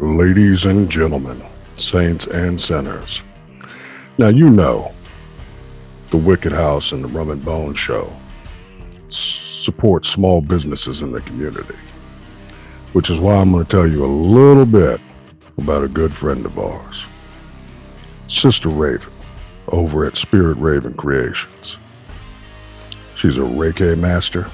Ladies and gentlemen, saints and sinners. Now you know the Wicked House and the Rum and Bone Show support small businesses in the community, which is why I'm going to tell you a little bit about a good friend of ours, Sister Raven, over at Spirit Raven Creations. She's a Reiki master,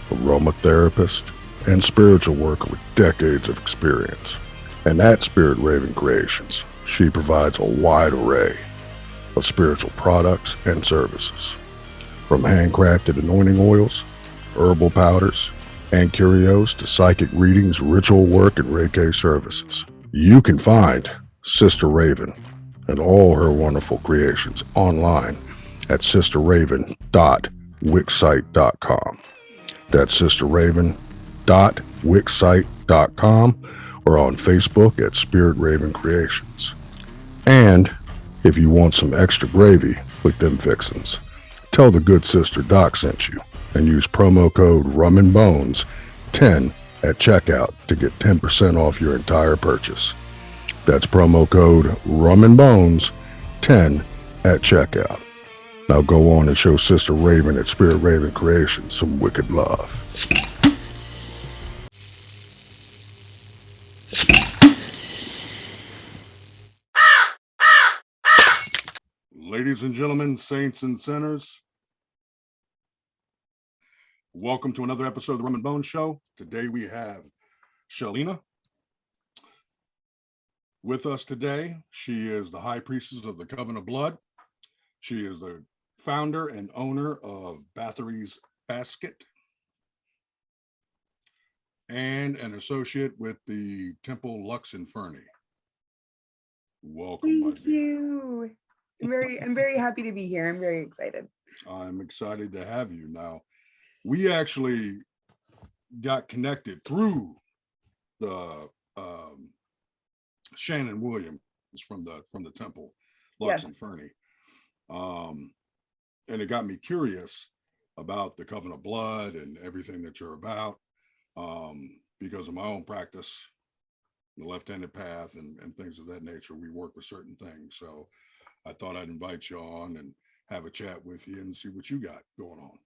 aromatherapist, and spiritual worker with decades of experience. And at Spirit Raven Creations, she provides a wide array of spiritual products and services, from handcrafted anointing oils, herbal powders, and curios to psychic readings, ritual work, and Reiki services. You can find Sister Raven and all her wonderful creations online at sisterraven.wixsite.com. That's sisterraven.wixsite.com, or on Facebook at Spirit Raven Creations. And if you want some extra gravy with them fixins, tell the good sister Doc sent you and use promo code RumandBones10 at checkout to get 10% off your entire purchase. That's promo code RumandBones10 at checkout. Now go on and show Sister Raven at Spirit Raven Creations some wicked love. Ladies and gentlemen, saints and sinners, welcome to another episode of the Rum and Bone Show. Today we have Shellena with us today. She is the High Priestess of the Coven of Blood. She is the founder and owner of Bathory's Basket and an associate with the Temple Lux Inferni. Welcome, my dear. Thank you. I'm very happy to be here. I'm very excited. I'm excited to have you. Now, we actually got connected through the Shannon Williams from the Temple Lux Inferni. And it got me curious about the Coven of Blood and everything that you're about, because of my own practice, the left-handed path and things of that nature. We work with certain things. So I thought I'd invite you on and have a chat with you and see what you got going on.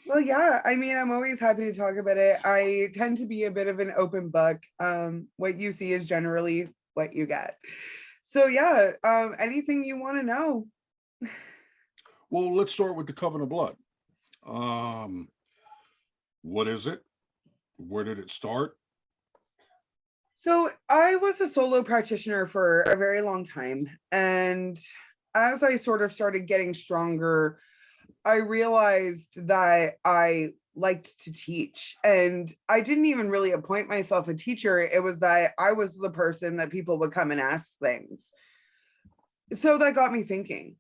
Well, yeah, I mean, I'm always happy to talk about it. I tend to be a bit of an open book. What you see is generally what you get. So yeah, anything you want to know. Well, let's start with the Coven of Blood. What is it? Where did it start? So I was a solo practitioner for a very long time. And as I sort of started getting stronger, I realized that I liked to teach. And I didn't even really appoint myself a teacher. It was that I was the person that people would come and ask things. So that got me thinking.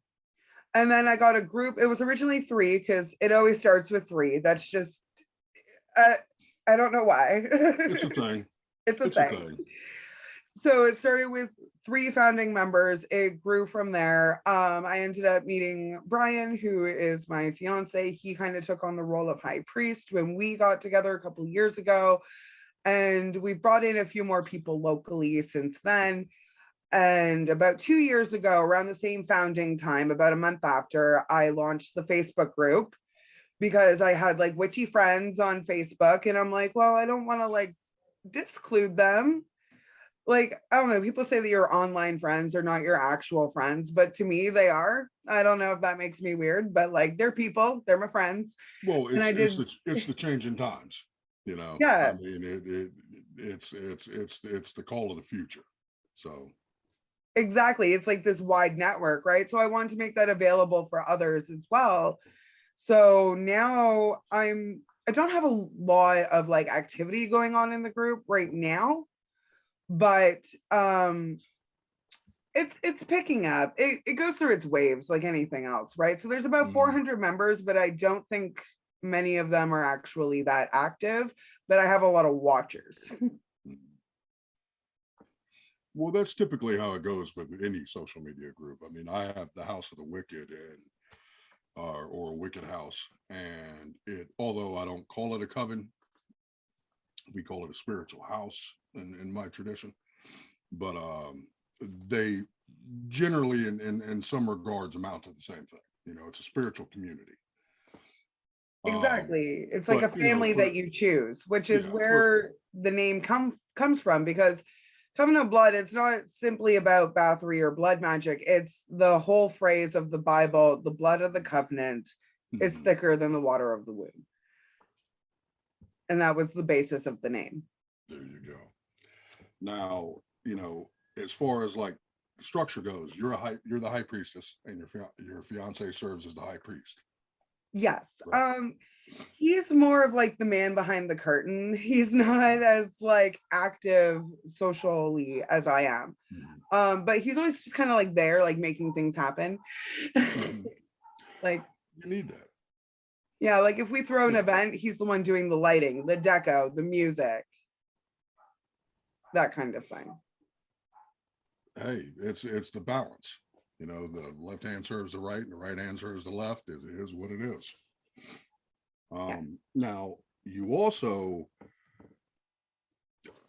And then I got a group. It was originally 3 because it always starts with 3. That's just, I don't know why. It's a thing. It's a thing. So it started with 3 founding members. It grew from there. I ended up meeting Brian, who is my fiance. He kind of took on the role of High Priest when we got together a couple of years ago. And we brought in a few more people locally since then. And about 2 years ago, around the same founding time, about a month after, I launched the Facebook group because I had like witchy friends on Facebook. And I'm like, well, I don't want to like disclude them. Like, I don't know, people say that your online friends are not your actual friends, but to me they are. I don't know if that makes me weird, but like, they're people, they're my friends. Well, it's the change in times, you know. Yeah, I mean, it's the call of the future. So exactly. It's like this wide network, right? So I wanted to make that available for others as well. So now I don't have a lot of like activity going on in the group right now, but it's picking up. It goes through its waves like anything else, right? So there's about 400 members, but I don't think many of them are actually that active, but I have a lot of watchers. Well, that's typically how it goes with any social media group. I mean, I have the House of the Wicked and or a Wicked House, and although I don't call it a coven, we call it a spiritual house in my tradition. but they generally, in some regards, amount to the same thing. You know, it's a spiritual community. Exactly. It's like a But family that you choose, which is yeah, for where the name comes from, because Coven of Blood, it's not simply about Bathory or blood magic. It's the whole phrase of the Bible, the blood of the covenant is mhm, thicker than the water of the womb. And that was the basis of the name. there you go. Now, you know, as far as like the structure goes, you're the high priestess, and your fiance serves as the high priest, Yes. right? He's more of like the man behind the curtain. He's not as like active socially as I am. Mhm, But he's always just kind of like there, like making things happen. mhm. Like, You need that. yeah, like if we throw an Yeah. event, he's the one doing the lighting, the deco, the music, that kind of thing. Hey, it's the balance. You know, the left hand serves the right, and the right hand serves the left. It is what it is. Yeah. Now you also,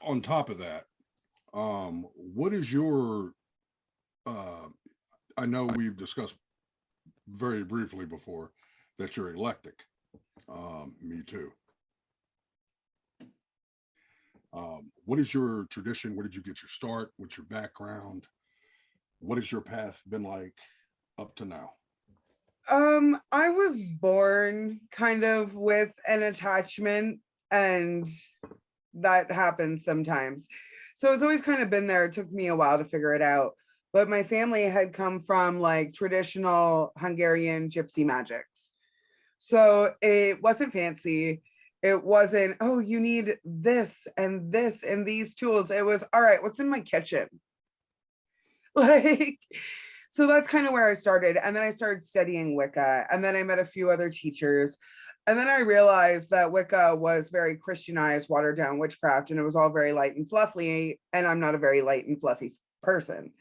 on top of that, what is your? Uh, I know we've discussed very briefly before that you're eclectic. Me too. What is your tradition? Where did you get your start? What's your background? What has your path been like up to now? I was born kind of with an attachment, and that happens sometimes. So it's always kind of been there. It took me a while to figure it out. But my family had come from like traditional Hungarian gypsy magics. So it wasn't fancy. It wasn't, oh, you need this and these tools. It was, all right, what's in my kitchen? Like, so that's kind of where I started. And then I started studying Wicca. And then I met a few other teachers. And then I realized that Wicca was very Christianized, watered down witchcraft, and it was all very light and fluffy. And I'm not a very light and fluffy person.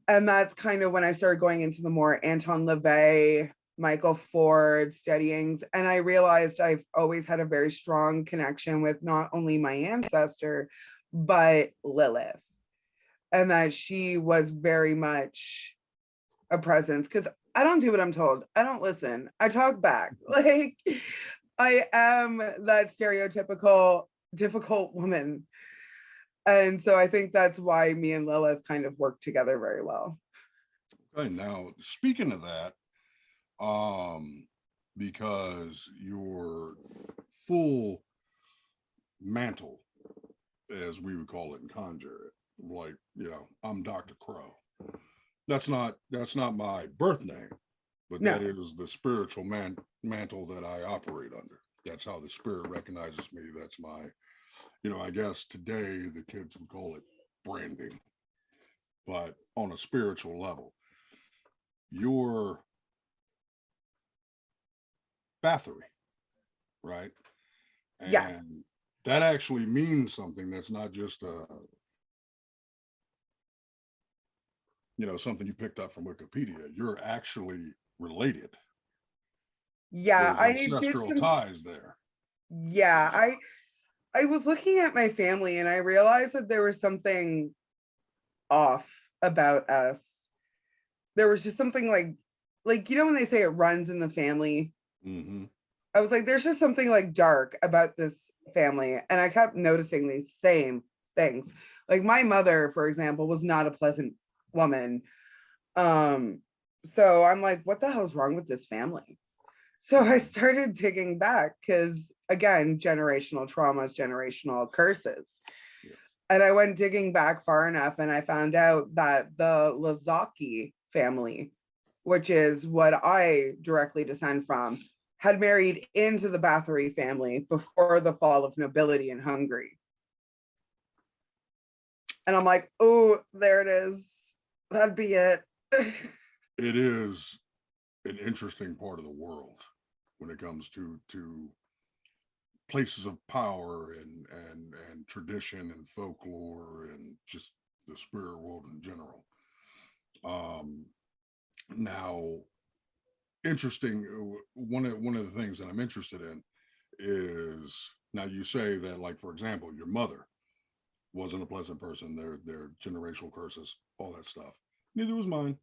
And that's kind of when I started going into the more Anton LaVey, Michael Ford studyings. And I realized I've always had a very strong connection with not only my ancestor, but Lilith. And that she was very much a presence, because I don't do what I'm told. I don't listen. I talk back. Like, I am that stereotypical difficult woman. And so I think that's why me and Lilith kind of work together very well. Okay, now speaking of that, um, because your full mantle, as we would call it in conjure it, like, you know, I'm Dr. Crow. That's not my birth name, but that No. is the spiritual mantle that I operate under. That's how the spirit recognizes me. That's my, you know, I guess today the kids would call it branding, but on a spiritual level, your Bathory, right? Yes. And that actually means something. That's not just a, you know, something you picked up from Wikipedia. You're actually related. Yeah. There's I did ancestral some, ties there. yeah. I was looking at my family and I realized that there was something off about us. There was just something like you know when they say it runs in the family. Mm-hmm. I was like, there's just something like dark about this family, and I kept noticing these same things. Like my mother, for example, was not a pleasant woman. Um, so I'm like, what the hell's wrong with this family? So I Mm-hmm. started digging back because again, generational traumas, generational curses. Yes. And I went digging back far enough and I found out that the Lazaki family, which is what I directly descend from, had married into the Bathory family before the fall of nobility in Hungary. And I'm like, oh, there it is. That'd be it. It is an interesting part of the world when it comes to places of power and tradition and folklore and just the spirit world in general. Um, now, interesting. One of the things that I'm interested in is now you say that, like, for example, your mother wasn't a pleasant person. Their generational curses, all that stuff. Neither was mine.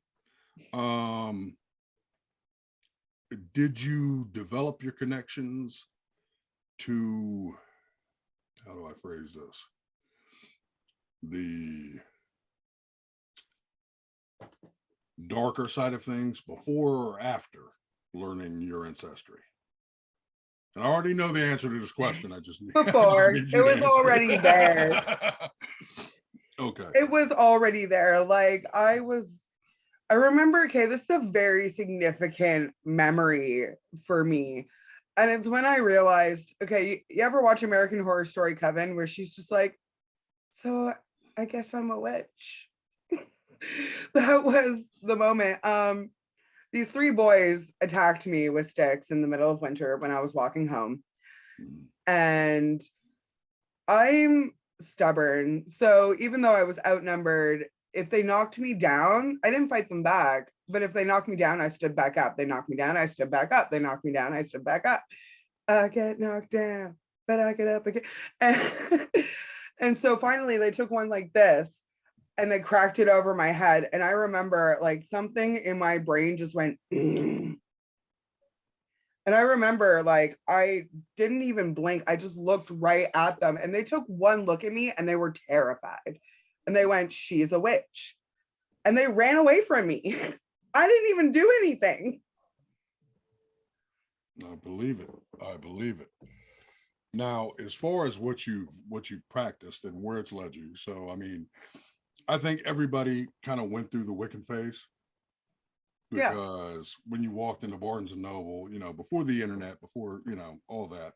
Did you develop your connections to, how do I phrase this? The darker side of things before or after learning your ancestry? And I already know the answer to this question. I just Before. need It was already there. Okay. It was already there. Like I remember, okay, this is a very significant memory for me. And it's when I realized, okay, you ever watch American Horror Story Coven, where she's just like, so I guess I'm a witch. That was the moment. These three boys attacked me with sticks in the middle of winter when I was walking home. And I'm stubborn. So even though I was outnumbered, if they knocked me down, I didn't fight them back. But if they knocked me down, I stood back up. They knocked me down, I stood back up. They knocked me down, I stood back up. I get knocked down, but I get up again. And so finally they took one like this and they cracked it over my head. And I remember like something in my brain just went, and I remember like I didn't even blink. I just looked right at them and they took one look at me and they were terrified. And they went, she's a witch. And they ran away from me. I didn't even do anything. I believe it. I believe it. Now, as far as what you've practiced and where it's led you, so I mean, I think everybody kind of went through the Wiccan phase, because when you walked into Barnes and Noble, before the internet, before all that,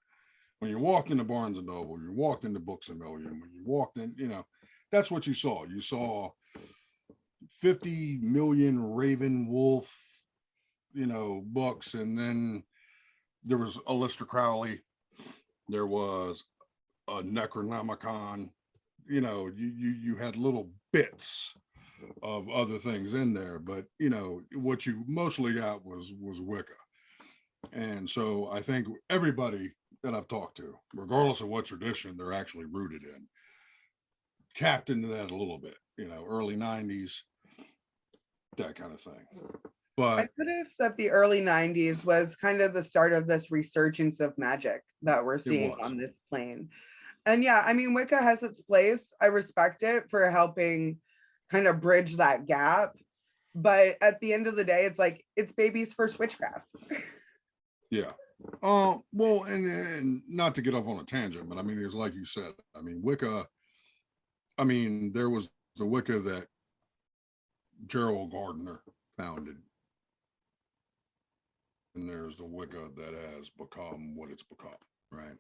when you walked into Barnes and Noble, you walked into Books a Million, when you walked in, that's what you saw. You saw 50 million Raven Wolf, books, and then there was Aleister Crowley, there was a Necronomicon, you had little bits of other things in there, but what you mostly got was Wicca. And so I think everybody that I've talked to, regardless of what tradition they're actually rooted in, tapped into that a little bit, early 90s, that kind of thing. But I noticed that the early 90s was kind of the start of this resurgence of magic that we're seeing on this plane. And yeah, I mean, Wicca has its place. I respect it for helping kind of bridge that gap. But at the end of the day, it's like, it's baby's first witchcraft. Yeah. Well, and not to get off on a tangent, but I mean, it's like you said, I mean, Wicca, I mean, there was the Wicca that Gerald Gardner founded. And there's the Wicca that has become what it's become, right?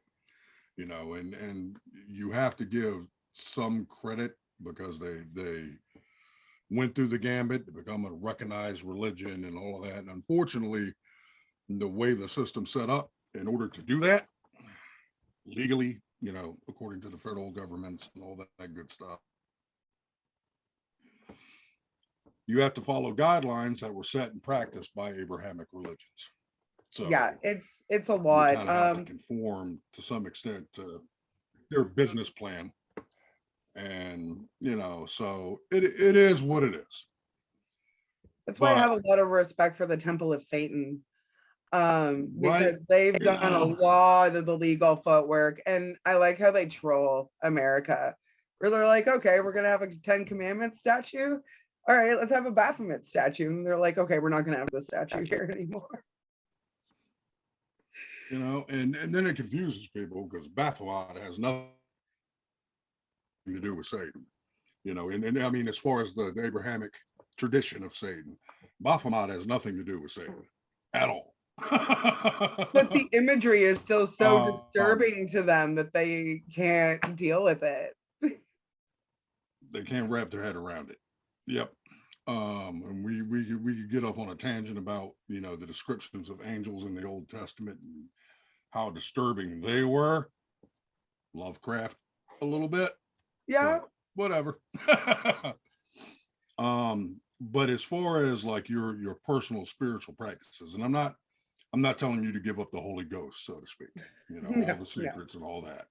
And you have to give some credit because they went through the gambit to become a recognized religion and all of that. And unfortunately, the way the system's set up, in order to do that legally, according to the federal governments and all that good stuff, you have to follow guidelines that were set and practiced by Abrahamic religions. So yeah, it's a lot. You kind of have to conform to some extent to their business plan, and so it is what it is. That's why I have a lot of respect for the Temple of Satan, because they've done a lot of the legal footwork, and I like how they troll America, where they're like, okay, we're gonna have a 10 Commandments statue. All right, let's have a Baphomet statue, and they're like, okay, we're not gonna have this statue here anymore. And then it confuses people because Baphomet has nothing to do with Satan, and I mean, as far as the Abrahamic tradition of Satan, Baphomet has nothing to do with Satan at all. But the imagery is still so disturbing to them that they can't deal with it. They can't wrap their head around it. Yep. And we could get off on a tangent about the descriptions of angels in the Old Testament and how disturbing they were. Lovecraft a little bit. Yeah. Whatever. But as far as like your personal spiritual practices, and I'm not telling you to give up the Holy Ghost, so to speak, all the secrets and all that.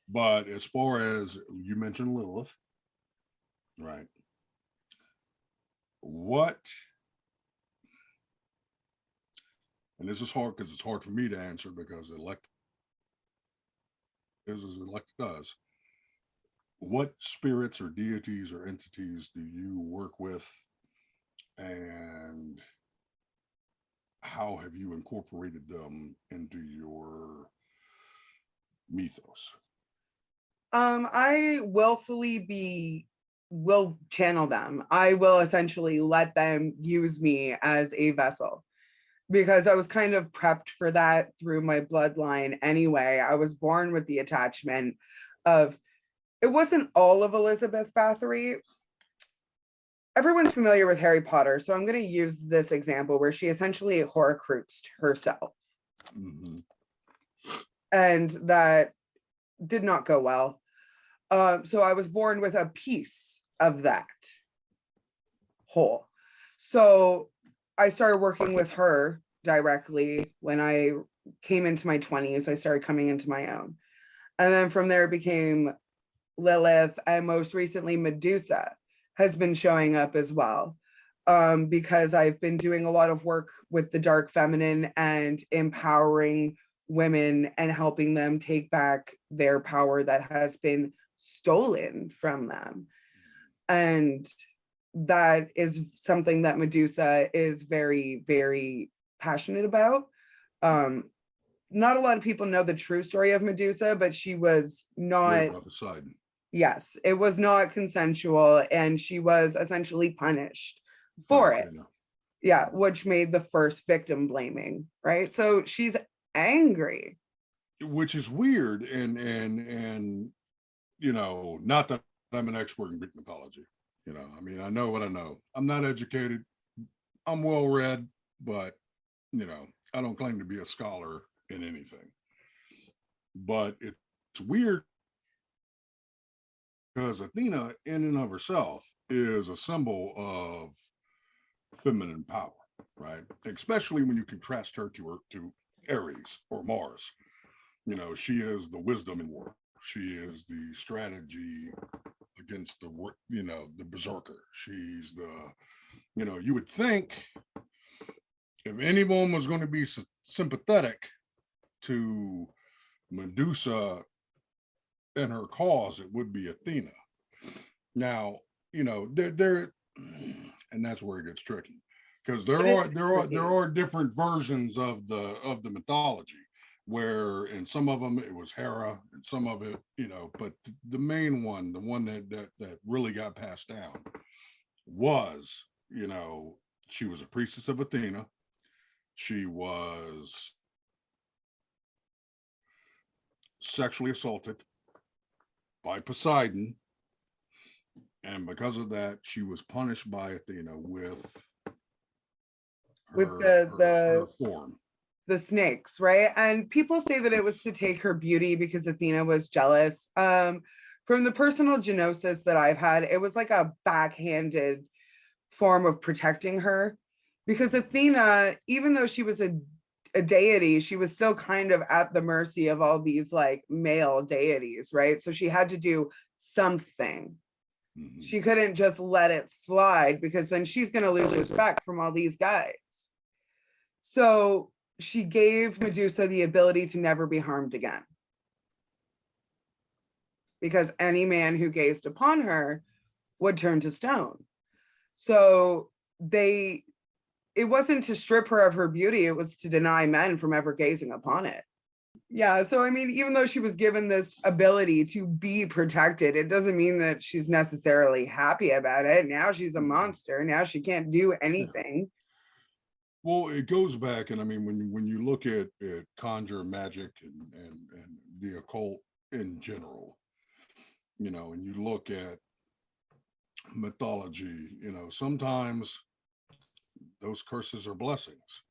But as far as you mentioned Lilith, right? What, and this is hard because it's hard for me to answer because elect is as elect does. What spirits or deities or entities do you work with, and how have you incorporated them into your mythos? I will channel them. I will essentially let them use me as a vessel because I was kind of prepped for that through my bloodline anyway. I was born with the attachment of, it wasn't all of Elizabeth Bathory. Everyone's familiar with Harry Potter, so I'm going to use this example where she essentially Horcruxed herself. Mm-hmm. And that did not go well. So I was born with a piece of that whole. So I started working with her directly when I came into my 20s. I started coming into my own. And then from there it became Lilith, and most recently Medusa has been showing up as well. Because I've been doing a lot of work with the dark feminine and empowering women and helping them take back their power that has been stolen from them. And that is something that Medusa is very, very passionate about. Not a lot of people know the true story of Medusa, but she was not, yes, it was not consensual, and she was essentially punished for it. Yeah, which made the first victim blaming, right? So she's angry. Which is weird, and you know, not that I'm an expert in Greek mythology. You know, I mean, I know what I know. I'm not educated. I'm well read, but you know, I don't claim to be a scholar in anything. But it's weird because Athena, in and of herself, is a symbol of feminine power, right? Especially when you contrast her to Ares or Mars. You know, she is the wisdom in war. She is the strategy against the, you know, the berserker. She's the, you know, you would think if anyone was going to be sympathetic to Medusa and her cause, it would be Athena. Now, you know, there, and that's where it gets tricky because there are different versions of the mythology, where in some of them it was Hera, and some of it, you know, but the main one, the one that really got passed down, was, you know, she was a priestess of Athena. She was sexually assaulted by Poseidon, and because of that, she was punished by Athena with her form. The snakes, right? And people say that it was to take her beauty because Athena was jealous. From the personal genosis that I've had, it was like a backhanded form of protecting her, because Athena, even though she was a deity, she was still kind of at the mercy of all these like male deities, right? So she had to do something. Mm-hmm. She couldn't just let it slide, because then she's going to lose respect from all these guys. So she gave Medusa the ability to never be harmed again, because any man who gazed upon her would turn to stone. So it wasn't to strip her of her beauty, it was to deny men from ever gazing upon it. Yeah, so I mean, even though she was given this ability to be protected, it doesn't mean that she's necessarily happy about it. Now she's a monster. Now she can't do anything. Well, it goes back, and I mean, when you look at conjure magic and the occult in general, you know, and you look at mythology, you know, sometimes those curses are blessings.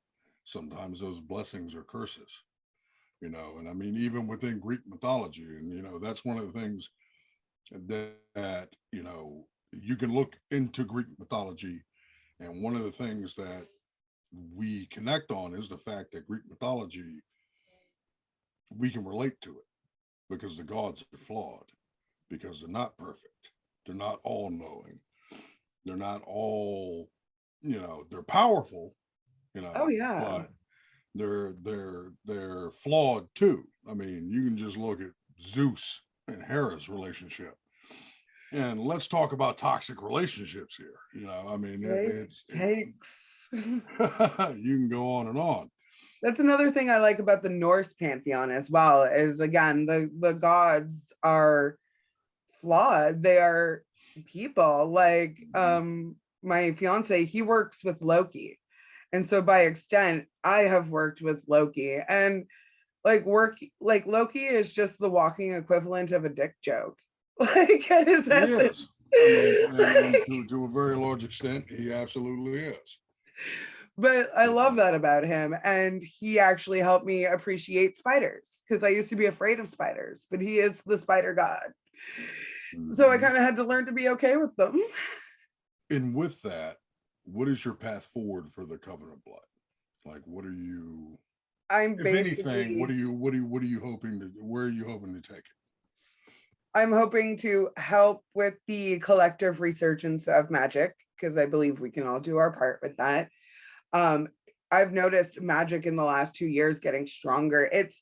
Sometimes those blessings are curses, you know, and I mean, even within Greek mythology, and, you know, that's one of the things that, you know, you can look into Greek mythology. And one of the things that we connect on is the fact that Greek mythology, we can relate to it. because the gods are flawed, because they're not perfect. They're not all knowing. They're not all, they're powerful, Oh yeah. but they're flawed too. I mean, you can just look at Zeus and Hera's relationship. And let's talk about toxic relationships here. I mean, Yikes. you can go on and on. That's another thing I like about the Norse pantheon as well, is again, the gods are flawed. They are people. Like my fiance, he works with Loki. And so by extent, I have worked with Loki. And like Loki is just the walking equivalent of a dick joke. Like at his essence. I mean, and to a very large extent, he absolutely is. But I love that about him. And he actually helped me appreciate spiders because I used to be afraid of spiders, but he is the spider god. So I kind of had to learn to be okay with them. And with that, what is your path forward for the Coven of Blood? Like, what are you? If anything, what are you hoping to? Where are you hoping to take it? I'm hoping to help with the collective resurgence of magic because I believe we can all do our part with that. I've noticed magic in the last 2 years getting stronger. It's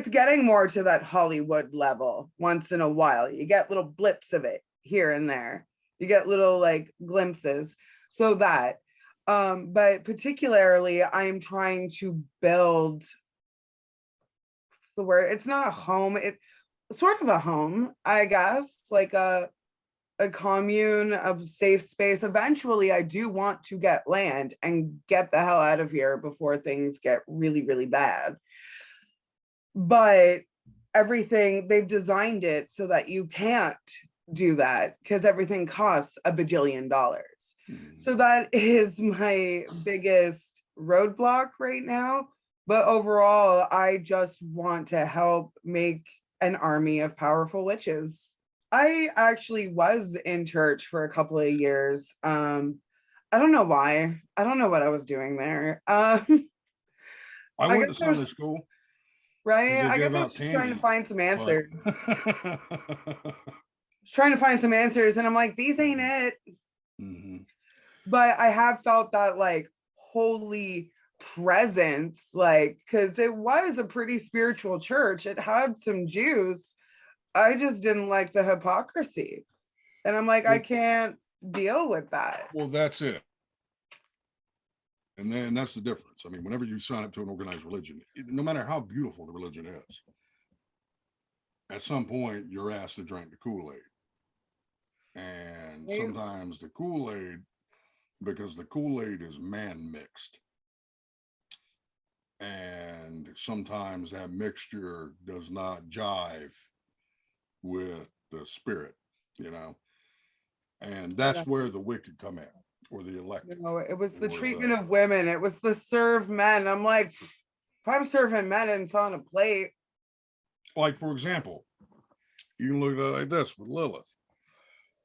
getting more to that Hollywood level once in a while. You get little blips of it here and there. You get little like glimpses. So that, but particularly I'm trying to build, what's the word? It's not a home. It's sort of a home, I guess, like a commune of safe space. Eventually, I do want to get land and get the hell out of here before things get really, really bad. But everything, they've designed it so that you can't do that because everything costs a bajillion dollars. So that is my biggest roadblock right now. But overall, I just want to help make an army of powerful witches. I actually was in church for a couple of years. I don't know why. I don't know what I was doing there. I went to Sunday school. Right? I guess I was trying to find some answers. I was trying to find some answers, and I'm like, these ain't it. Mm-hmm. But I have felt that like holy presence, like, because it was a pretty spiritual church. It had some Jews. I just didn't like the hypocrisy. And I'm like, I can't deal with that. Well, that's it. And then that's the difference. I mean, whenever you sign up to an organized religion, no matter how beautiful the religion is, at some point you're asked to drink the Kool-Aid. And sometimes the Kool-Aid, because the Kool-Aid is man mixed. And sometimes that mixture does not jive with the spirit, and that's where the wicked come in, or the elected. It was the treatment of women. It was the serve men. I'm like, if I'm serving men and it's on a plate. Like, for example, you can look at it like this with Lilith.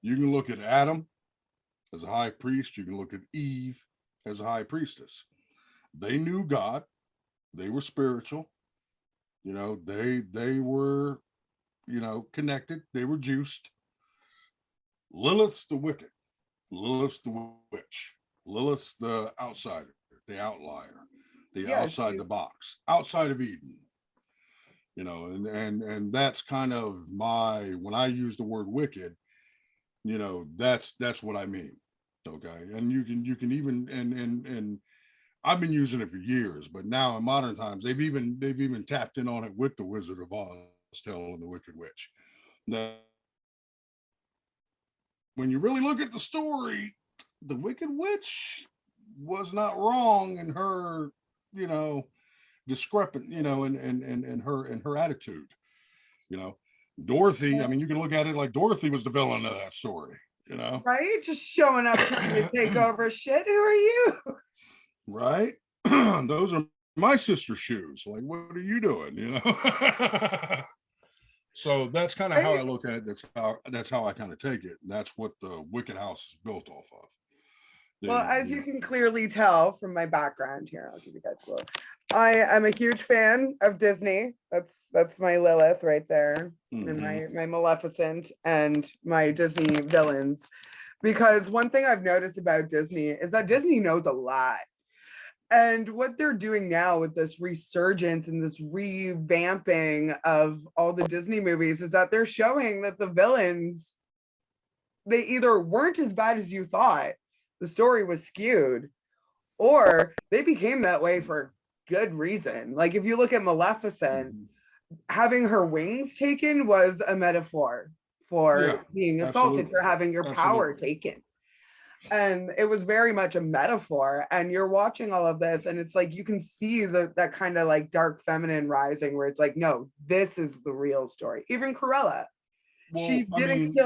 You can look at Adam as a high priest. You can look at Eve as a high priestess. They knew God. They were spiritual. They were connected. They were juiced. Lilith's the wicked. Lilith's the witch. Lilith's the outsider, the outlier, the outside the box, outside of Eden. And that's kind of when I use the word wicked, that's what I mean. Okay. And you can even and I've been using it for years, but now in modern times they've even tapped in on it with the Wizard of Oz tale and the Wicked Witch. Now, when you really look at the story, the Wicked Witch was not wrong in her, discrepant, in her attitude. Dorothy, I mean, you can look at it like Dorothy was the villain of that story, Right? Just showing up trying to take over shit. Who are you? Right? Those are my sister's shoes. Like, what are you doing? So that's kind of how I look at it. That's how I kind of take it. And that's what the Wicked House is built off of. Well, as you can clearly tell from my background here, I'll give you guys a little. I am a huge fan of Disney. That's my Lilith right there, and my Maleficent and my Disney villains. Because one thing I've noticed about Disney is that Disney knows a lot. And what they're doing now with this resurgence and this revamping of all the Disney movies is that they're showing that the villains, they either weren't as bad as you thought, the story was skewed, or they became that way for good reason. Like if you look at Maleficent, having her wings taken was a metaphor for being assaulted, for having your power taken. And it was very much a metaphor. And you're watching all of this, and it's like you can see that kind of like dark feminine rising, where it's like, no, this is the real story. Even Cruella, she didn't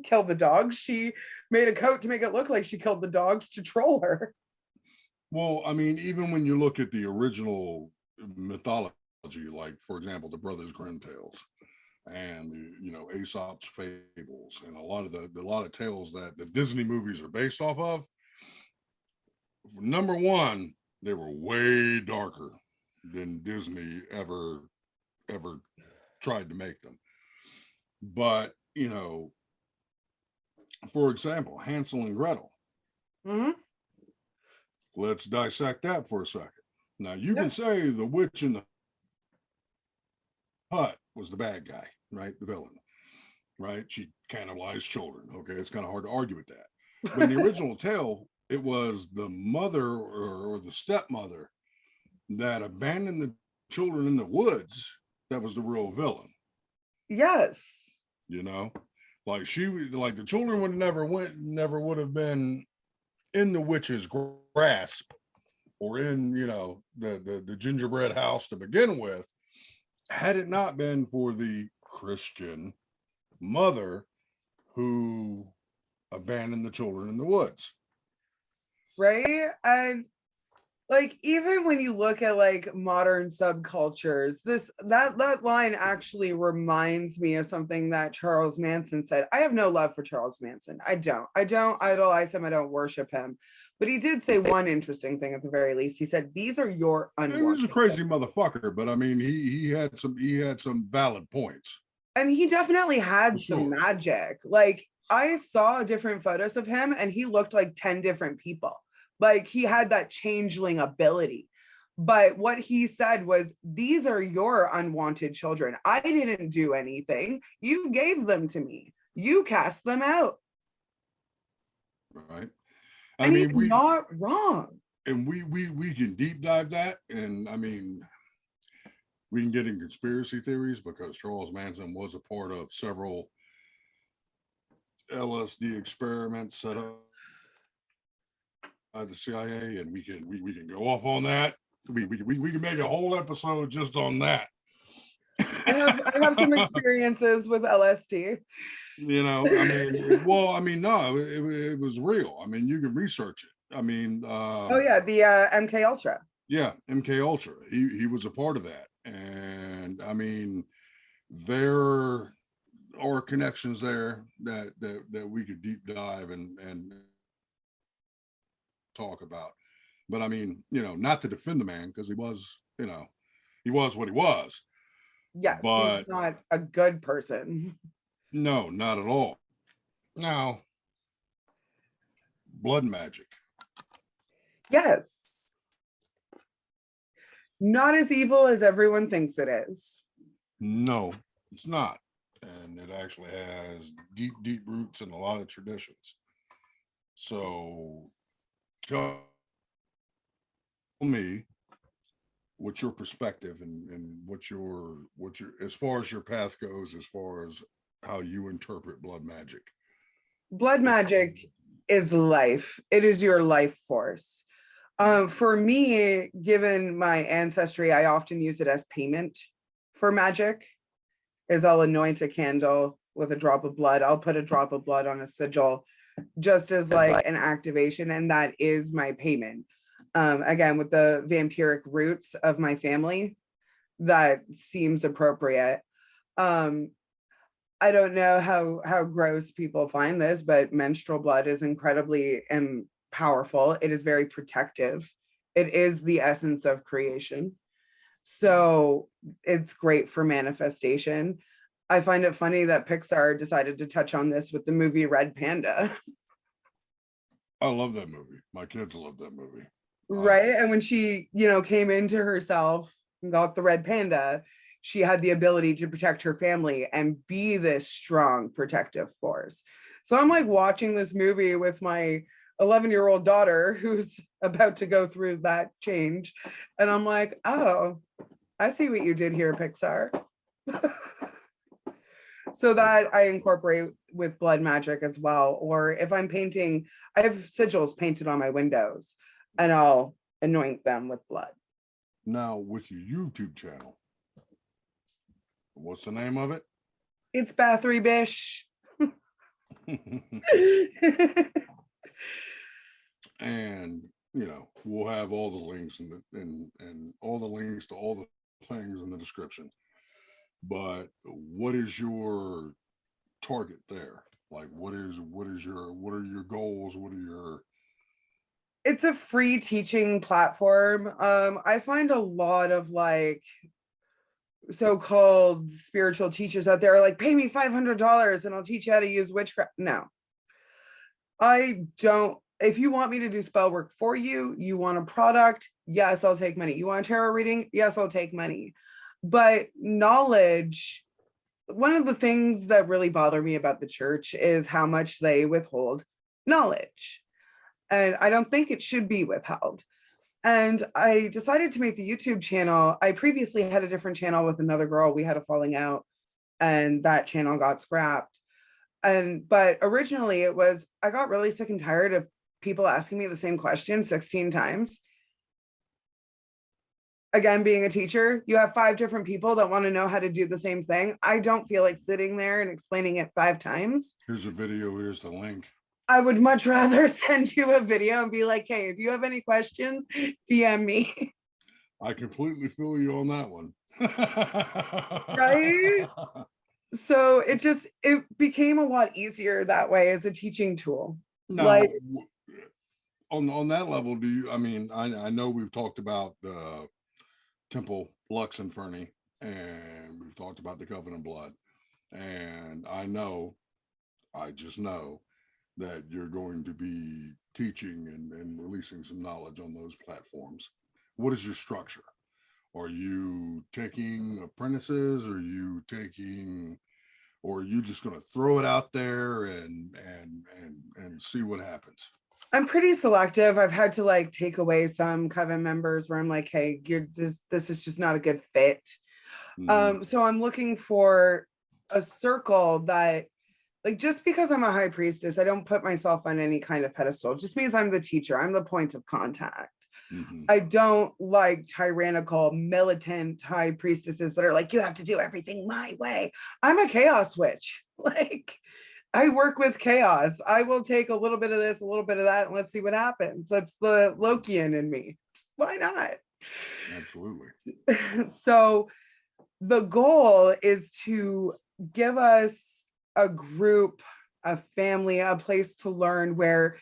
kill the dogs. She made a coat to make it look like she killed the dogs to troll her. Well, I mean, even when you look at the original mythology, like for example, the Brothers Grimm tales, and Aesop's fables, and a lot of tales that the Disney movies are based off of. Number one, they were way darker than Disney ever tried to make them. But for example, Hansel and Gretel. Let's dissect that for a second. Now you can say the witch in the hut was the bad guy, right? The villain, right? She cannibalized children. Okay, it's kind of hard to argue with that. But in the original tale, it was the mother or the stepmother that abandoned the children in the woods that was the real villain. Yes. Like the children never would have been in the witch's grasp or in the gingerbread house to begin with, had it not been for the Christian mother who abandoned the children in the woods. Right. And like even when you look at like modern subcultures, that line actually reminds me of something that Charles Manson said. I have no love for Charles Manson. I don't idolize him. I don't worship him. But he did say one interesting thing at the very least. He said, "These are your unwanted." He's a crazy motherfucker, but I mean, he had some valid points. And he definitely had some magic. Like I saw different photos of him, and he looked like 10 different people. Like he had that changeling ability. But what he said was, these are your unwanted children. I didn't do anything. You gave them to me. You cast them out. Right. I mean, we're not wrong. And we can deep dive that. And I mean, we can get in conspiracy theories because Charles Manson was a part of several LSD experiments set up by the CIA, and we can go off on that. We can make a whole episode just on that. I have some experiences with LSD. No, it was real. I mean, you can research it. I mean, the MK Ultra. Yeah, MK Ultra. He was a part of that, and I mean, there are connections there that we could deep dive and talk about. But I mean, not to defend the man, because he was what he was. Yes, but he's not a good person. No, not at all. Now, blood magic. Yes. Not as evil as everyone thinks it is. No, it's not. And it actually has deep, deep roots in a lot of traditions. So tell me what's your perspective and what your as far as your path goes, as far as how you interpret blood magic. Blood magic is life. It is your life force. For me, given my ancestry, I often use it as payment for magic. Is I'll anoint a candle with a drop of blood. I'll put a drop of blood on a sigil just as like an activation, and that is my payment. Again, with the vampiric roots of my family, that seems appropriate. I don't know how gross people find this, but menstrual blood is incredibly powerful. It is very protective. It is the essence of creation. So it's great for manifestation. I find it funny that Pixar decided to touch on this with the movie Red Panda. I love that movie. My kids love that movie. Right. And when she, came into herself and got the red panda, she had the ability to protect her family and be this strong protective force. So I'm like watching this movie with my 11-year-old daughter who's about to go through that change. And I'm like, oh, I see what you did here, Pixar. So that I incorporate with blood magic as well. Or if I'm painting, I have sigils painted on my windows and I'll anoint them with blood. Now, with your YouTube channel, what's the name of it? It's Bathory Bish. And we'll have all the links and all the links to all the things in the description. But what is your target there? Like, what are your goals? What are your... It's a free teaching platform. I find a lot of like so-called spiritual teachers out there are like, pay me $500 and I'll teach you how to use witchcraft. No, I don't. If you want me to do spell work for you, you want a product, yes, I'll take money. You want a tarot reading? Yes, I'll take money. But knowledge, one of the things that really bother me about the church is how much they withhold knowledge. And I don't think it should be withheld. And I decided to make the YouTube channel. I previously had a different channel with another girl. We had a falling out and that channel got scrapped. But originally it was, I got really sick and tired of people asking me the same question 16 times. Again, being a teacher, you have 5 different people that want to know how to do the same thing. I don't feel like sitting there and explaining it 5 times. Here's a video, here's the link. I would much rather send you a video and be like, hey, if you have any questions, DM me. I completely feel you on that one. Right? So it became a lot easier that way as a teaching tool. Now, Like, on that level, I know we've talked about the Temple Lux Inferni, and we've talked about the Coven of Blood, and I just know that you're going to be teaching and releasing some knowledge on those platforms. What is your structure? Are you taking apprentices? Or are you just going to throw it out there and see what happens? I'm pretty selective. I've had to like take away some Coven members where I'm like, hey, this is just not a good fit. So I'm looking for a circle that, like, just because I'm a high priestess, I don't put myself on any kind of pedestal. It just means I'm the teacher. I'm the point of contact. I don't like tyrannical, militant high priestesses that are like, you have to do everything my way. I'm a chaos witch. Like, I work with chaos. I will take a little bit of this, a little bit of that, and let's see what happens. That's the Lokian in me. Why not? Absolutely. So the goal is to give us a group, a family, a place to learn where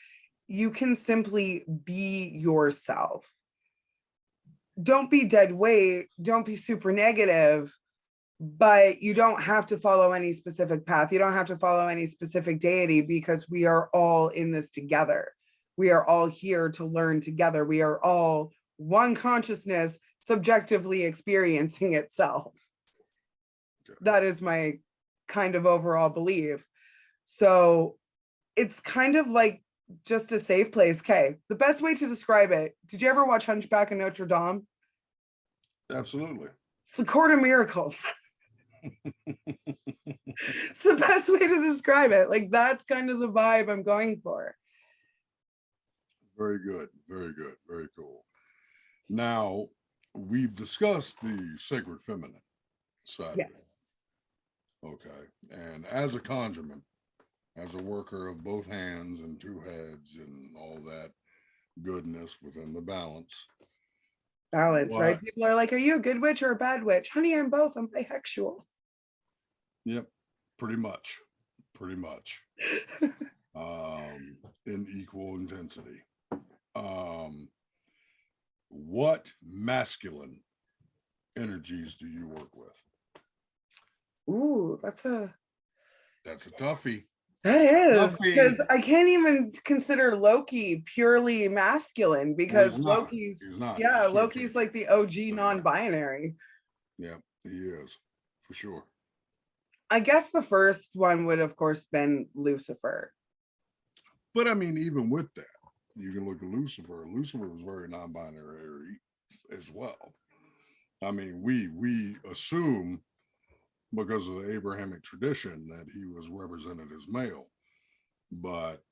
you can simply be yourself. Don't be dead weight. Don't be super negative, but you don't have to follow any specific path. You don't have to follow any specific deity because we are all in this together. We are all here to learn together. We are all one consciousness subjectively experiencing itself. That is my kind of overall belief. So it's kind of like just a safe place. Okay, the best way to describe it, did you ever watch Hunchback of Notre Dame? Absolutely. It's the court of miracles. It's the best way to describe it. Like, that's kind of the vibe I'm going for. Very good. Very good. Very cool. Now, we've discussed the sacred feminine side. Yes. Okay. And as a conjurman, as a worker of both hands and 2 heads and all that goodness within the balance. Balance, right? People are like, are you a good witch or a bad witch? Honey, I'm both. I'm bisexual. Yep. Pretty much. In equal intensity. What masculine energies do you work with? Ooh, that's a toughie. that is Toughie. because I can't even consider Loki purely masculine because He's Loki's not. yeah, He's Loki's like the OG So, non-binary. Yeah, he is for sure. I guess the first one would of course been Lucifer. But I mean, even with that, you can look at Lucifer. Lucifer was very non-binary as well. I mean, we assume because of the Abrahamic tradition that he was represented as male, but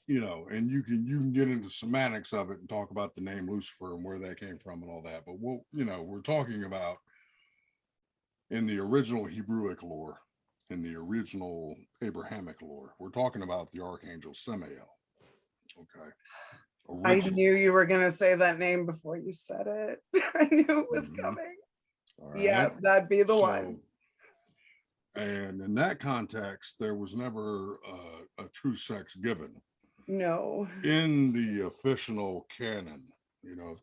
and you can get into semantics of it and talk about the name Lucifer and where that came from and all that. But we're talking about in the original Hebrewic lore, in the original Abrahamic lore, we're talking about the archangel Samael. Okay. I knew you were going to say that name before you said it. I knew it was coming. All right. Yeah, that'd be the one. And in that context, there was never a true sex given. No. In the official canon,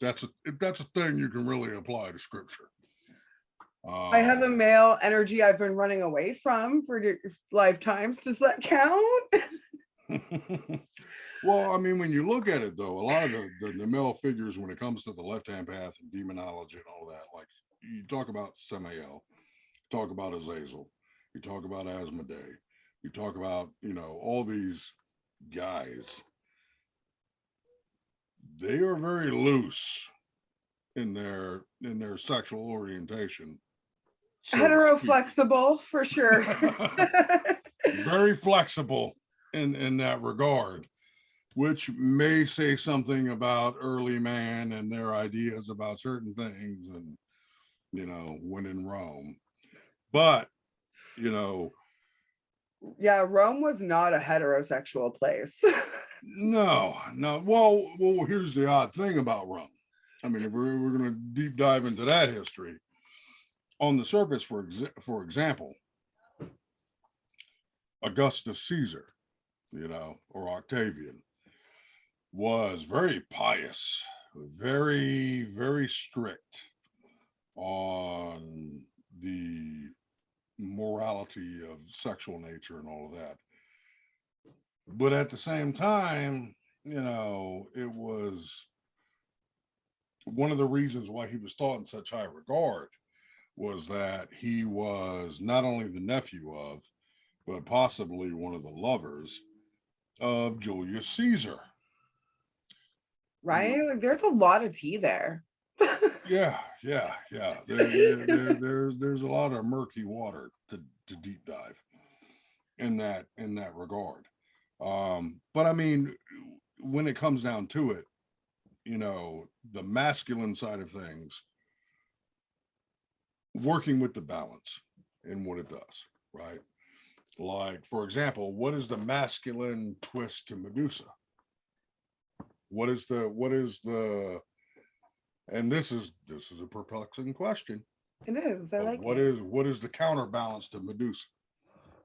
that's a thing you can really apply to scripture. I have a male energy I've been running away from for lifetimes. Does that count? Well, I mean, when you look at it, though, a lot of the male figures, when it comes to the left-hand path and demonology and all that, like you talk about Samael, talk about Azazel, you talk about Asmodee, you talk about, all these guys, they are very loose in their sexual orientation. So hetero flexible for sure. Very flexible in that regard, which may say something about early man and their ideas about certain things and, when in Rome. But, yeah, Rome was not a heterosexual place. No. Well, here's the odd thing about Rome. I mean, if we're going to deep dive into that history, on the surface, for example, Augustus Caesar, or Octavian, was very pious, very, very strict on the morality of sexual nature and all of that. But at the same time, it was one of the reasons why he was thought in such high regard was that he was not only the nephew of, but possibly one of the lovers of Julius Caesar. Right? Like there's a lot of tea there. Yeah. There's a lot of murky water to deep dive in that regard. But I mean, when it comes down to it, the masculine side of things, working with the balance and what it does, right? Like, for example, what is the masculine twist to Medusa? What is the and this is a perplexing question. It is. I like what is the counterbalance to Medusa?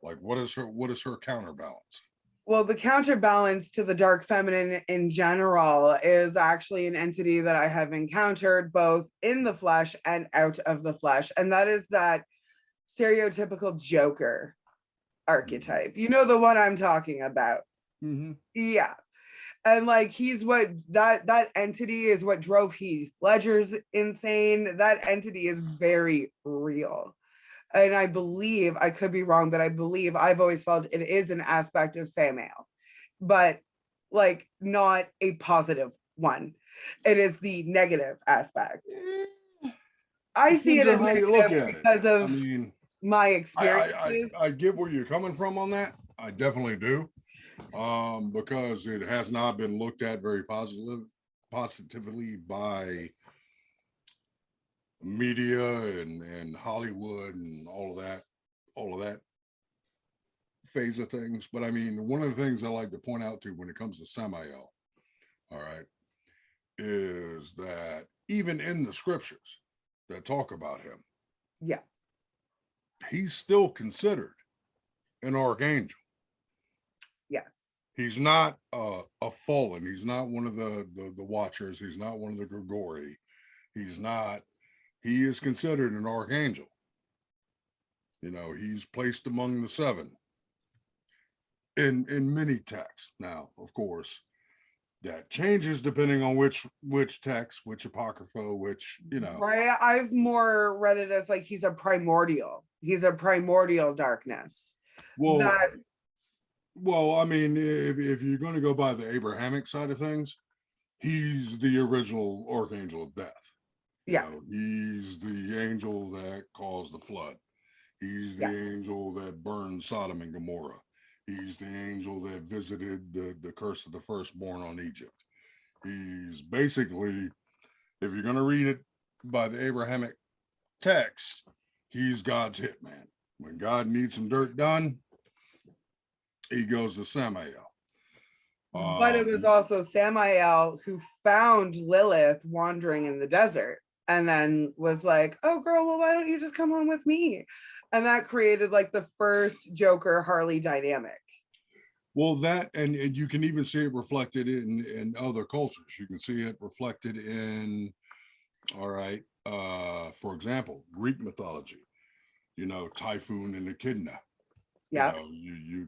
Like what is her counterbalance? Well, the counterbalance to the dark feminine in general is actually an entity that I have encountered both in the flesh and out of the flesh. And that is that stereotypical Joker archetype. You know the one I'm talking about. Mm-hmm. Yeah. And like he's what that entity is what drove Heath Ledger's insane. That entity is very real. And I believe, I could be wrong, but I believe I've always felt it is an aspect of Samael, but like not a positive one. It is the negative aspect. I see it as negative because of my experiences. I get where you're coming from on that. I definitely do. Because it has not been looked at very positively by media and Hollywood and all of that phase of things. But I mean, one of the things I like to point out to when it comes to Samael, all right, is that even in the scriptures that talk about him, yeah, he's still considered an archangel. Yes. He's not a fallen. He's not one of the Watchers. He's not one of the Grigori. He's not. He is considered an archangel. You know, he's placed among the seven in many texts. Now, of course, that changes depending on which text, which apocrypha, which, you know. Right. I've more read it as like he's a primordial. He's a primordial darkness. Well, That well, I mean, if you're going to go by the Abrahamic side of things, he's the original archangel of death. You yeah. know, he's the angel that caused the flood. He's the Yeah. angel that burned Sodom and Gomorrah. He's the angel that visited the curse of the firstborn on Egypt. He's basically, if you're going to read it by the Abrahamic text, he's God's hitman. When God needs some dirt done, he goes to Samael. But it was also Samael who found Lilith wandering in the desert and then was like, oh, girl, well, why don't you just come home with me? And that created like the first Joker Harley dynamic. Well, that, and you can even see it reflected in other cultures. You can see it reflected in, all right, for example, Greek mythology, you know, Typhoon and Echidna. Yeah. You know, you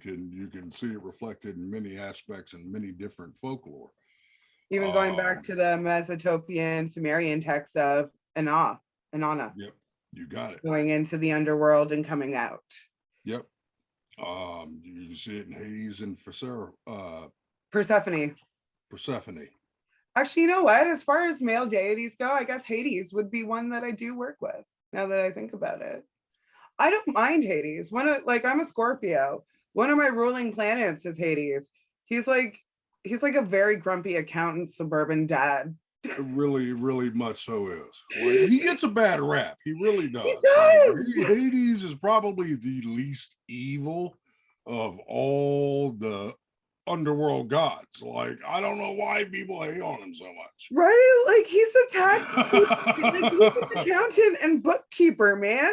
can see it reflected in many aspects and many different folklore. Even going back to the Mesopotamian Sumerian text of Inanna. Yep, you got it. Going into the underworld and coming out. Yep. You see it in Hades and Persephone. Actually, you know what? As far as male deities go, I guess Hades would be one that I do work with. Now that I think about it, I don't mind Hades. I'm a Scorpio. One of my ruling planets is Hades. He's like a very grumpy accountant, suburban dad. Really, really much so is. Like, he gets a bad rap. He really does. He does. Like, Hades is probably the least evil of all the underworld gods. Like, I don't know why people hate on him so much. Right? Like, he's a tax like, he's an accountant and bookkeeper, man.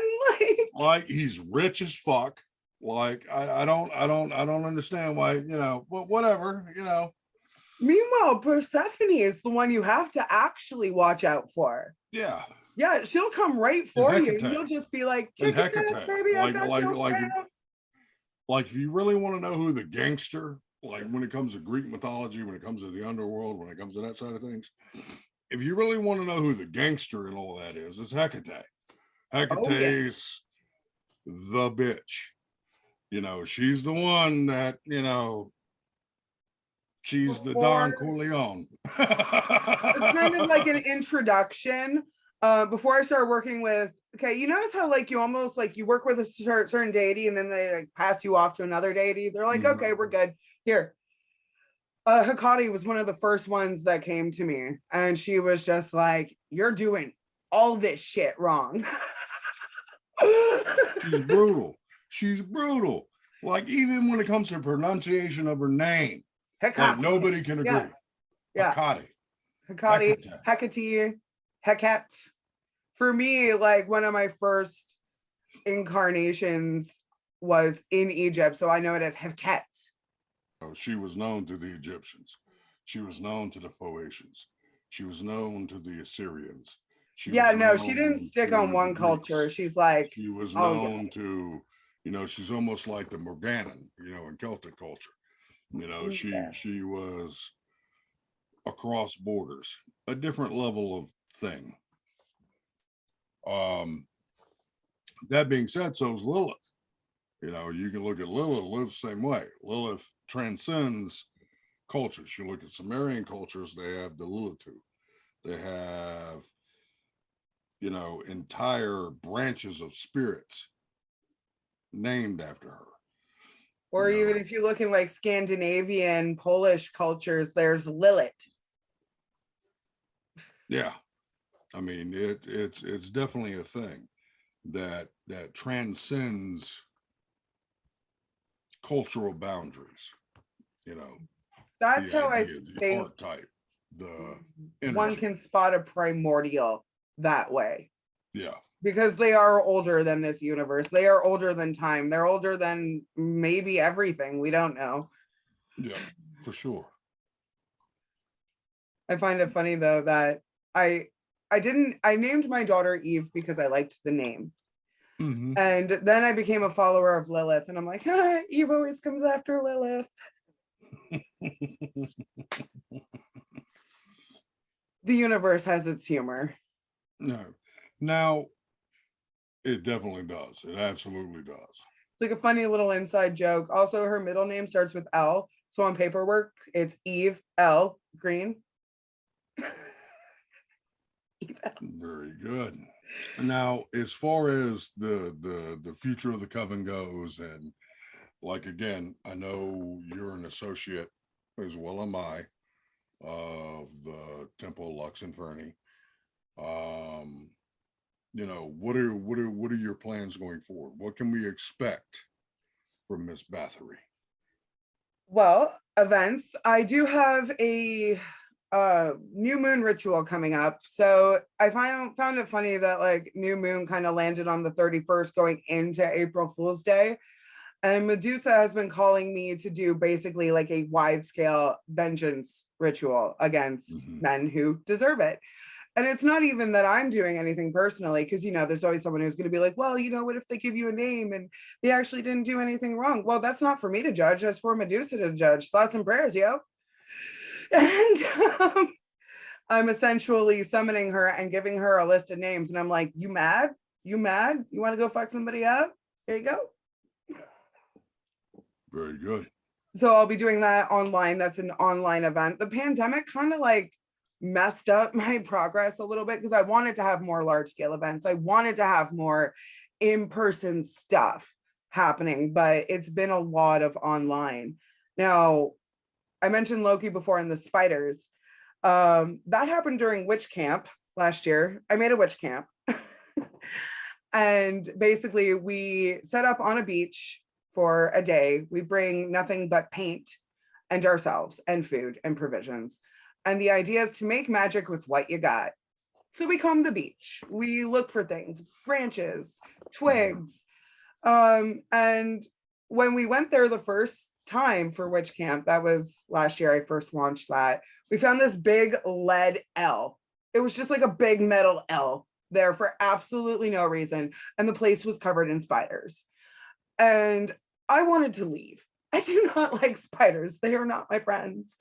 Like he's rich as fuck. Like I don't understand why, you know, but whatever, you know. Meanwhile, Persephone is the one you have to actually watch out for. Yeah. Yeah, she'll come right for you. You'll just be like, kick it, baby. Like if you really want to know who the gangster, like when it comes to Greek mythology, when it comes to the underworld, when it comes to that side of things, if you really want to know who the gangster and all that is, it's Hecate. Hecate's the bitch. You know, she's the one that, you know, she's the Don Corleone. It's kind of like an introduction. Before I started working with, okay, you notice how like you almost like you work with a certain deity and then they like pass you off to another deity. They're like, okay, we're good. Here. Hecate was one of the first ones that came to me, and she was just like, you're doing all this shit wrong. She's brutal. Like, even when it comes to pronunciation of her name, like nobody can agree. Yeah. Hecate. For me, like one of my first incarnations was in Egypt, so I know it as Hecate. She was known to the Egyptians. She was known to the Phoenicians. She was known to the Assyrians. She didn't stick on one culture. She's like, she was known to, you know, she's almost like the Morganan, you know, in Celtic culture. You know, she was across borders, a different level of thing. That being said, so is Lilith. You know, you can look at Lilith the same way. Lilith transcends cultures. You look at Sumerian cultures, they have the Lilitu. They have, you know, entire branches of spirits named after her. Or even if you look in like Scandinavian, Polish cultures, there's Lilith. Yeah. I mean, it's definitely a thing that transcends cultural boundaries. You know, that's how I think archetype, the energy. One can spot a primordial that way. Yeah. Because they are older than this universe. They are older than time. They're older than maybe everything. We don't know. Yeah, for sure. I find it funny though that I named my daughter Eve because I liked the name. Mm-hmm. And then I became a follower of Lilith, and I'm like, Eve always comes after Lilith. The universe has its humor. No. Now, it definitely does. It absolutely does. It's like a funny little inside joke. Also, her middle name starts with L. So on paperwork, it's Eve L. Green. Eve L. Very good. Now, as far as the future of the coven goes, and like again, I know you're an associate, as well am I, of the Temple Lux Inferni. What are your plans going forward? What can we expect from Miss Bathory? Well, events. I do have a new moon ritual coming up. So I found it funny that like new moon kind of landed on the 31st going into April Fool's Day. And Medusa has been calling me to do basically like a wide scale vengeance ritual against men who deserve it. And it's not even that I'm doing anything personally, because, there's always someone who's going to be like, well, what if they give you a name and they actually didn't do anything wrong? Well, that's not for me to judge. That's for Medusa to judge. Thoughts and prayers, yo. And I'm essentially summoning her and giving her a list of names. And I'm like, you mad? You mad? You want to go fuck somebody up? Here you go. Very good. So I'll be doing that online. That's an online event. The pandemic kind of like messed up my progress a little bit because I wanted to have more large scale events. I wanted to have more in-person stuff happening, but it's been a lot of online. Now, I mentioned Loki before and the spiders. That happened during witch camp last year. I made a witch camp. And basically we set up on a beach for a day. We bring nothing but paint and ourselves and food and provisions. And the idea is to make magic with what you got. So we comb the beach. We look for things, branches, twigs. And when we went there the first time for witch camp, that was last year, I first launched that. We found this big lead L. It was just like a big metal L there for absolutely no reason. And the place was covered in spiders. And I wanted to leave. I do not like spiders. They are not my friends.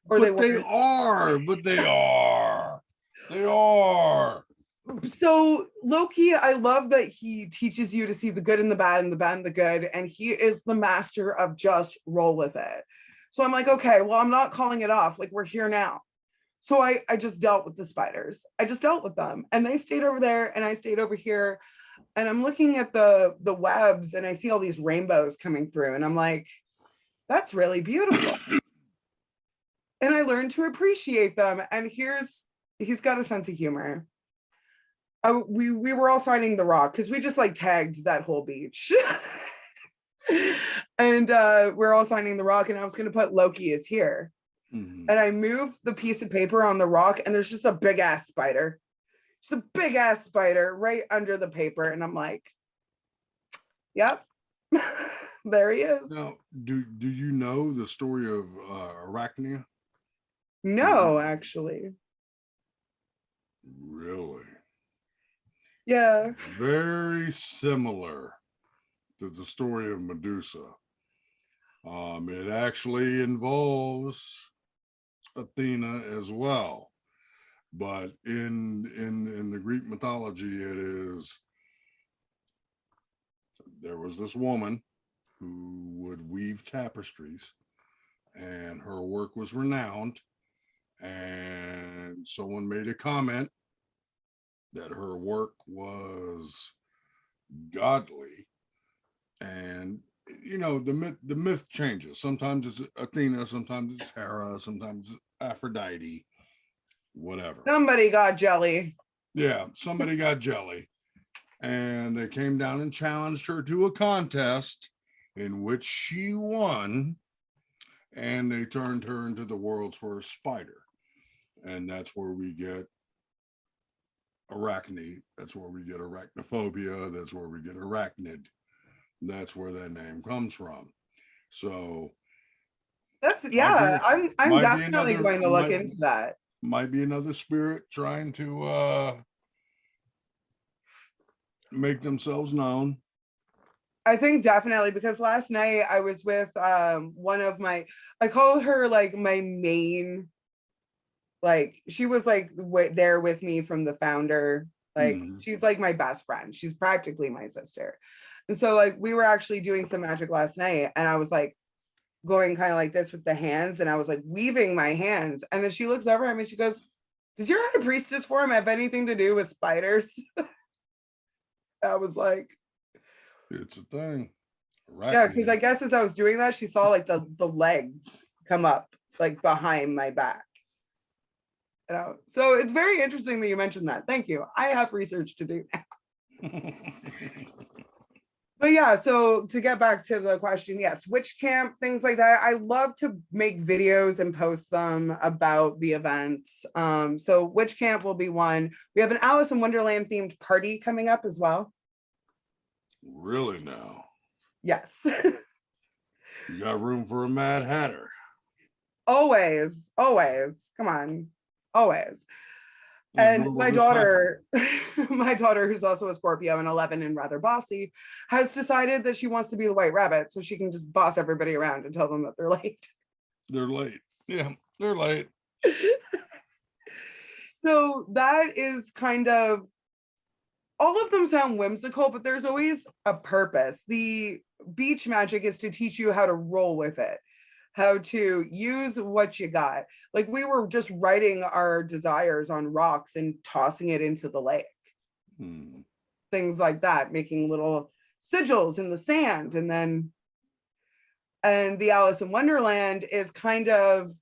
Or they are. They are. So Loki, I love that he teaches you to see the good and the bad and the bad and the good. And he is the master of just roll with it. So I'm like, okay, well, I'm not calling it off. Like, we're here now. So I just dealt with the spiders. I just dealt with them. And they stayed over there and I stayed over here. And I'm looking at the webs and I see all these rainbows coming through. And I'm like, that's really beautiful. And I learned to appreciate them. And he's got a sense of humor. We were all signing the rock because we just like tagged that whole beach. And we're all signing the rock. And I was going to put Loki is here. And I moved the piece of paper on the rock and there's just a big ass spider. Just a big ass spider right under the paper. And I'm like, yep, there he is. Now, do you know the story of Arachnia? No, actually. Really? Yeah. Very similar to the story of Medusa. It actually involves Athena as well, but in the Greek mythology, there was this woman who would weave tapestries, and her work was renowned. And someone made a comment that her work was godly, and the myth changes. Sometimes it's Athena, sometimes it's Hera, sometimes it's Aphrodite, whatever. Somebody got jelly. Yeah, somebody got jelly. And they came down and challenged her to a contest in which she won, and they turned her into the world's first spider. And that's where we get arachne. That's where we get arachnophobia. That's where we get arachnid. That's where that name comes from. So That's Might be, yeah. I'm might be definitely another, going to look into that. might be another spirit trying to make themselves known. I think definitely, because last night I was with one of my, I call her like my main, like she was like there with me from the founder. Like she's like my best friend. She's practically my sister. And so like we were actually doing some magic last night, and I was like going kind of like this with the hands, and I was like weaving my hands. And then she looks over at me, she goes, "Does your High Priestess form have anything to do with spiders?" I was like, It's a thing. yeah, because I guess as I was doing that, she saw like the legs come up like behind my back. So it's very interesting that you mentioned that. Thank you. I have research to do now. But yeah, so to get back to the question, yes, witch camp, things like that. I love to make videos and post them about the events. So witch camp will be one. We have an Alice in Wonderland themed party coming up as well. Really now? Yes. You got room for a Mad Hatter. Always, always. Come on. Always. And my daughter, who's also a Scorpio and 11 and rather bossy, has decided that she wants to be the White Rabbit so she can just boss everybody around and tell them that they're late. They're late. Yeah, they're late. So that is kind of, all of them sound whimsical, but there's always a purpose. The beach magic is to teach you how to roll with it, how to use what you got. Like we were just writing our desires on rocks and tossing it into the lake. Things like that, making little sigils in the sand. And the Alice in Wonderland is kind of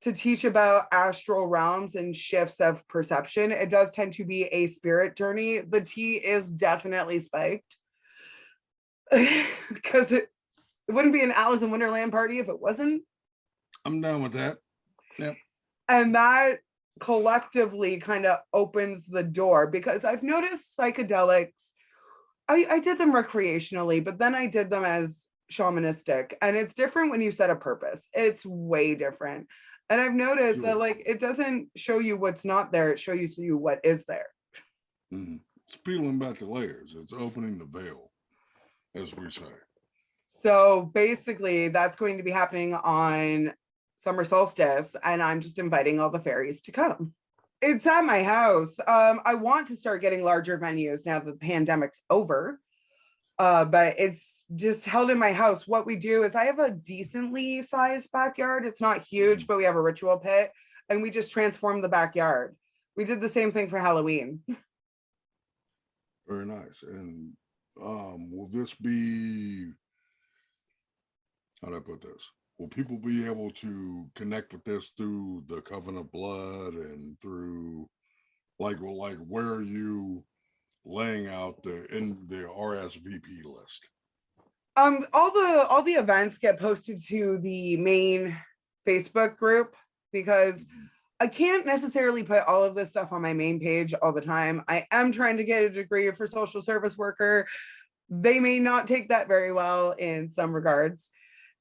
to teach about astral realms and shifts of perception. It does tend to be a spirit journey. The tea is definitely spiked because it wouldn't be an Alice in Wonderland party if it wasn't. I'm down with that. Yep. And that collectively kind of opens the door, because I've noticed psychedelics, I did them recreationally, but then I did them as shamanistic, and it's different when you set a purpose. It's way different. And I've noticed that like it doesn't show you what's not there, it shows you what is there. It's peeling back the layers. It's opening the veil, as we say. So basically that's going to be happening on summer solstice, and I'm just inviting all the fairies to come. It's at my house. I want to start getting larger venues now that the pandemic's over, but it's just held in my house. What we do is I have a decently sized backyard. It's not huge, but we have a ritual pit, and we just transform the backyard. We did the same thing for Halloween. Very nice. And will this be, how do I put this? Will people be able to connect with this through the Coven of Blood and through like where are you laying out the RSVP list? All the events get posted to the main Facebook group, because I can't necessarily put all of this stuff on my main page all the time. I am trying to get a degree for social service worker. They may not take that very well in some regards.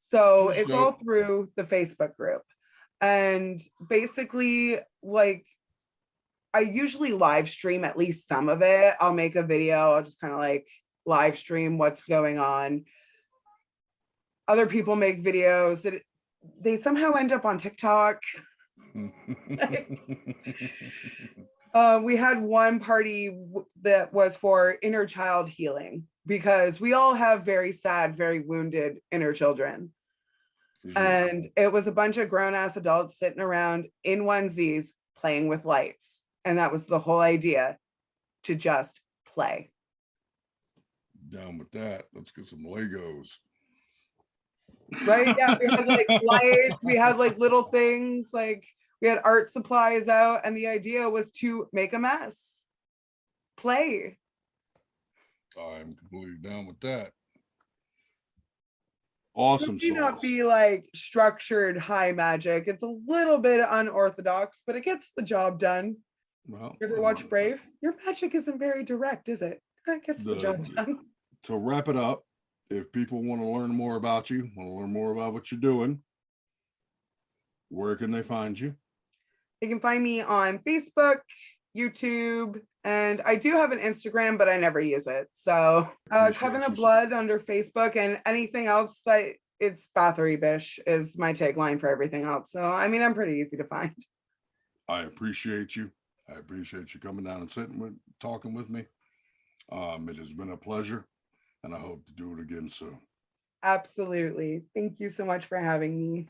So it's all through the Facebook group. And basically, like, I usually live stream at least some of it. I'll make a video. I'll just kind of like live stream what's going on. Other people make videos that they somehow end up on TikTok. We had one party that was for inner child healing, because we all have very sad, very wounded inner children. And it was a bunch of grown-ass adults sitting around in onesies playing with lights. And that was the whole idea, to just play. Down with that. Let's get some Legos. Right? Yeah, we had like lights, we had like little things, like we had art supplies out, and the idea was to make a mess. Play. I'm completely down with that. Awesome. It may not be like structured high magic. It's a little bit unorthodox, but it gets the job done. Well, you ever watch Brave? Your magic isn't very direct, is it? It gets the job done. To wrap it up, if people want to learn more about you, want to learn more about what you're doing, where can they find you? They can find me on Facebook, YouTube, and I do have an Instagram, but I never use it. So Coven of Blood under Facebook, and anything else that it's Bathory Bish is my tagline for everything else. So, I mean, I'm pretty easy to find. I appreciate you. I appreciate you coming down and talking with me. It has been a pleasure, and I hope to do it again soon. Absolutely. Thank you so much for having me.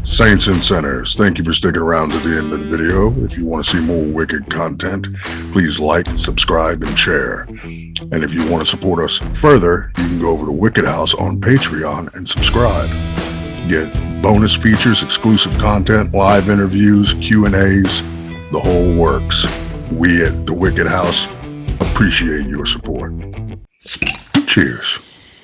Saints and Sinners, thank you for sticking around to the end of the video. If you want to see more wicked content, please like, subscribe, and share. And if you want to support us further, you can go over to Wicked House on Patreon and subscribe. Get bonus features, exclusive content, live interviews, Q&As, the whole works. We at the Wicked House appreciate your support. Cheers.